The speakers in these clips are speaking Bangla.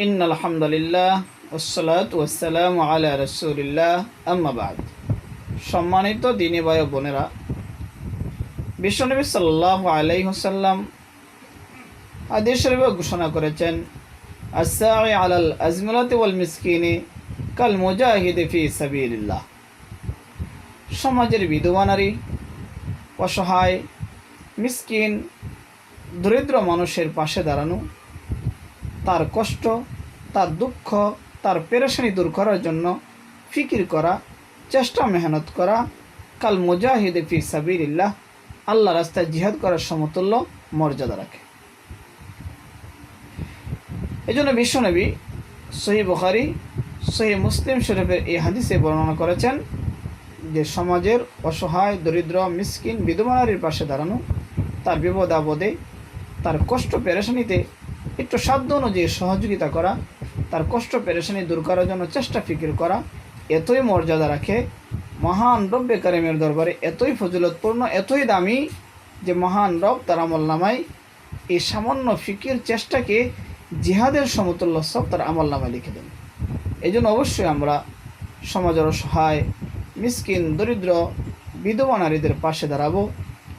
ইন্নাল হামদুলিল্লাহ ওয়াসসালাতু ওয়াসসালামু আলা রাসূলিল্লাহ আম্মা বাদ। সম্মানিত দ্বীনী ভাই ও বোনেরা, বিশ্বনবী সাল্লাল্লাহু আলাইহি ওয়াসাল্লাম হাদিস শরীফে ঘোষণা করেছেন, আস-সাঈ আলাল আজমালাতি ওয়াল মিসকিনি কাল মুজাহিদি ফি সাবিলিল্লাহ। সমাজের বিধবা নারী, অসহায়, মিসকিন, দরিদ্র মানুষের পাশে দাঁড়ানো, তার কষ্ট, তার দুঃখ, তার পেরেশানি দূর করার জন্য ফিকির করা, চেষ্টা মেহনত করা কাল মুজাহিদি ফি সাবিলিল্লাহ, আল্লাহ রাস্তায় জিহাদ করার সমতুল্য মর্যাদা রাখে। এই জন্য বিশ্বনবী সহিহ বুখারী, সহিহ মুসলিম শরীফের এই হাদিসে বর্ণনা করেছেন যে সমাজের অসহায়, দরিদ্র, মিসকিন, বিধবা নারীর পাশে দাঁড়ানো, তার বিপদ আপদে, তার কষ্ট পেরেশানিতে একটু সাধ্য অনুযায়ী সহযোগিতা করা, তার কষ্ট পেরেশানি দূর করার জন্য চেষ্টা ফিকির করা এতই মর্যাদা রাখে, মহান রব্বে কারিমের দরবারে এতই ফজিলতপূর্ণ, এতই দামি যে মহান রব তার আমলনামায় এই সামান্য ফিকির চেষ্টাকে জিহাদের সমতুল্য সব তার আমলনামায় লিখে দেন। এই জন্য অবশ্যই আমরা সমাজের অসহায়, মিসকিন, দরিদ্র, বিধবা নারীদের পাশে দাঁড়াবো।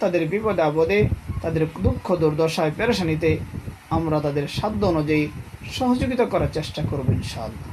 তাদের বিপদে আপদে, তাদের দুঃখ দুর্দশায়, পেরেশানিতে আমরা তাদের সাধ্য অনুযায়ী সহযোগিতা করার চেষ্টা করব ইনশাআল্লাহ।